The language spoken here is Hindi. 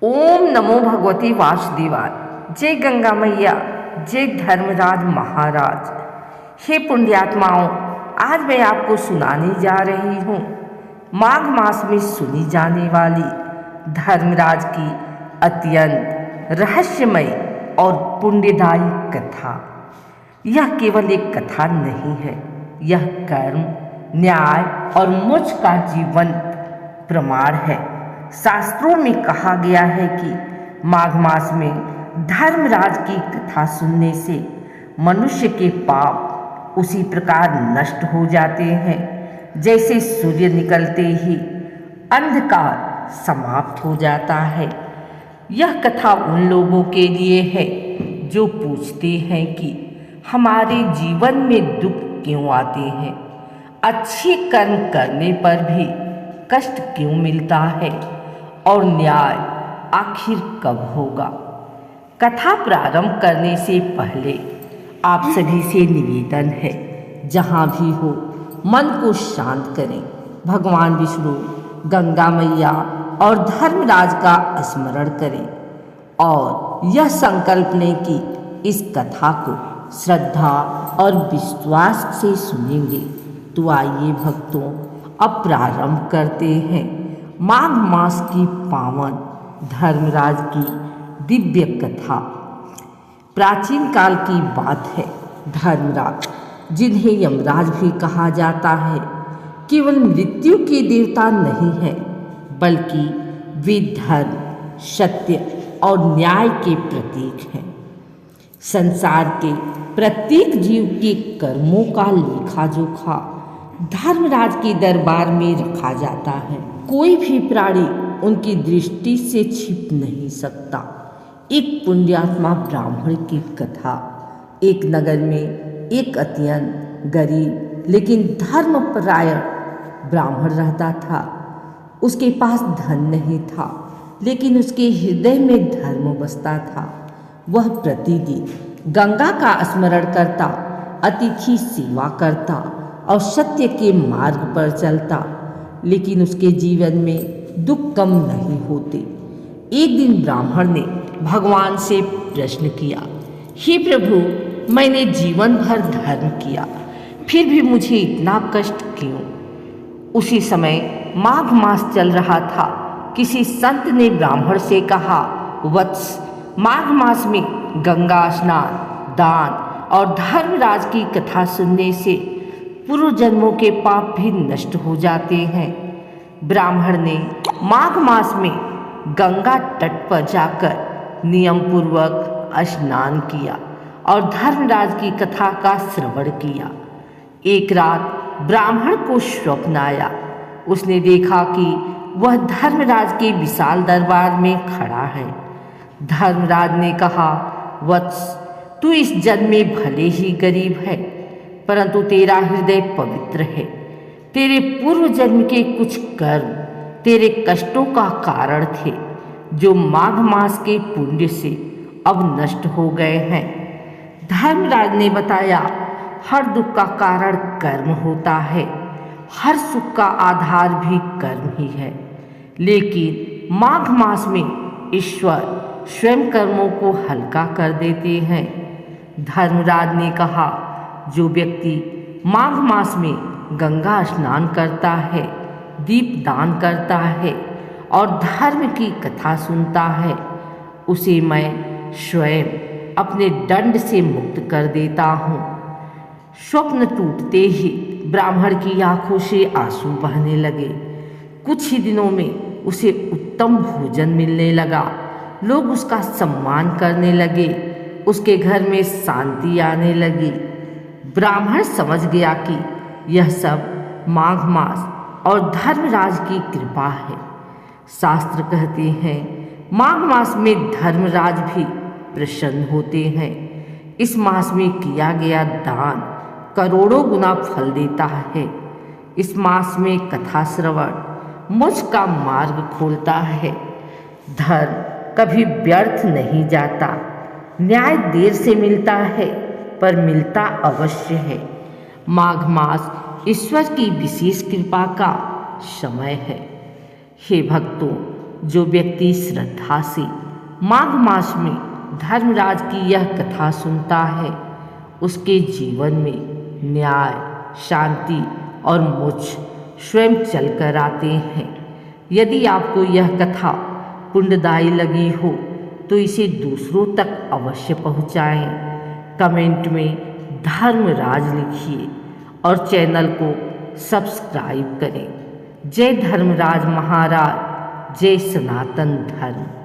ओम नमो भगवती वासुदेवाय। जय गंगा मैया, जय धर्मराज महाराज। हे पुण्यात्माओं, आज मैं आपको सुनाने जा रही हूँ माघ मास में सुनी जाने वाली धर्मराज की अत्यंत रहस्यमय और पुण्यदायी कथा। यह केवल एक कथा नहीं है, यह कर्म, न्याय और मोक्ष का जीवंत प्रमाण है। शास्त्रों में कहा गया है कि माघ मास में धर्मराज की कथा सुनने से मनुष्य के पाप उसी प्रकार नष्ट हो जाते हैं जैसे सूर्य निकलते ही अंधकार समाप्त हो जाता है। यह कथा उन लोगों के लिए है जो पूछते हैं कि हमारे जीवन में दुख क्यों आते हैं, अच्छे कर्म करने पर भी कष्ट क्यों मिलता है और न्याय आखिर कब होगा। कथा प्रारंभ करने से पहले आप सभी से निवेदन है, जहाँ भी हो मन को शांत करें, भगवान विष्णु, गंगा मैया और धर्मराज का स्मरण करें और यह संकल्प लें कि इस कथा को श्रद्धा और विश्वास से सुनेंगे। तो आइए भक्तों, अब प्रारंभ करते हैं माघ मास की पावन धर्मराज की दिव्य कथा। प्राचीन काल की बात है। धर्मराज, जिन्हें यमराज भी कहा जाता है, केवल मृत्यु के देवता नहीं है, बल्कि वे धर्म, सत्य और न्याय के प्रतीक हैं। संसार के प्रत्येक जीव के कर्मों का लेखा जोखा धर्मराज के दरबार में रखा जाता है। कोई भी प्राणी उनकी दृष्टि से छिप नहीं सकता। एक पुण्यात्मा ब्राह्मण की कथा। एक नगर में एक अत्यंत गरीब लेकिन धर्मपरायण ब्राह्मण रहता था। उसके पास धन नहीं था, लेकिन उसके हृदय में धर्म बसता था। वह प्रतिदिन गंगा का स्मरण करता, अतिथि सेवा करता और सत्य के मार्ग पर चलता, लेकिन उसके जीवन में दुख कम नहीं होते। एक दिन ब्राह्मण ने भगवान से प्रश्न किया, हे प्रभु, मैंने जीवन भर धर्म किया, फिर भी मुझे इतना कष्ट क्यों? उसी समय माघ मास चल रहा था। किसी संत ने ब्राह्मण से कहा, वत्स, माघ मास में गंगा स्नान, दान और धर्मराज की कथा सुनने से पूर्व जन्मों के पाप भी नष्ट हो जाते हैं। ब्राह्मण ने माघ मास में गंगा तट पर जाकर नियम पूर्वक स्नान किया और धर्मराज की कथा का श्रवण किया। एक रात ब्राह्मण को स्वप्न आया। उसने देखा कि वह धर्मराज के विशाल दरबार में खड़ा है। धर्मराज ने कहा, वत्स, तू इस जन्म में भले ही गरीब है, परंतु तेरा हृदय पवित्र है। तेरे पूर्व जन्म के कुछ कर्म तेरे कष्टों का कारण थे, जो माघ मास के पुण्य से अब नष्ट हो गए हैं। धर्मराज ने बताया, हर दुख का कारण कर्म होता है, हर सुख का आधार भी कर्म ही है, लेकिन माघ मास में ईश्वर स्वयं कर्मों को हल्का कर देते हैं। धर्मराज ने कहा, जो व्यक्ति माघ मास में गंगा स्नान करता है, दीप दान करता है और धर्म की कथा सुनता है, उसे मैं स्वयं अपने दंड से मुक्त कर देता हूँ। स्वप्न टूटते ही ब्राह्मण की आंखों से आंसू बहने लगे। कुछ ही दिनों में उसे उत्तम भोजन मिलने लगा। लोग उसका सम्मान करने लगे। उसके घर में शांति आने लगी। ब्राह्मण समझ गया कि यह सब माघ मास और धर्मराज की कृपा है। शास्त्र कहते हैं, माघ मास में धर्मराज भी प्रसन्न होते हैं। इस मास में किया गया दान करोड़ों गुना फल देता है। इस मास में कथा श्रवण मोक्ष का मार्ग खोलता है। धर्म कभी व्यर्थ नहीं जाता। न्याय देर से मिलता है, पर मिलता अवश्य है। माघ मास ईश्वर की विशेष कृपा का समय है। हे भक्तों, जो व्यक्ति श्रद्धा से माघ मास में धर्मराज की यह कथा सुनता है, उसके जीवन में न्याय, शांति और मोक्ष स्वयं चलकर आते हैं। यदि आपको यह कथा पुण्यदायी लगी हो तो इसे दूसरों तक अवश्य पहुंचाएं। कमेंट में धर्मराज लिखिए और चैनल को सब्सक्राइब करें। जय धर्मराज महाराज, जय सनातन धर्म।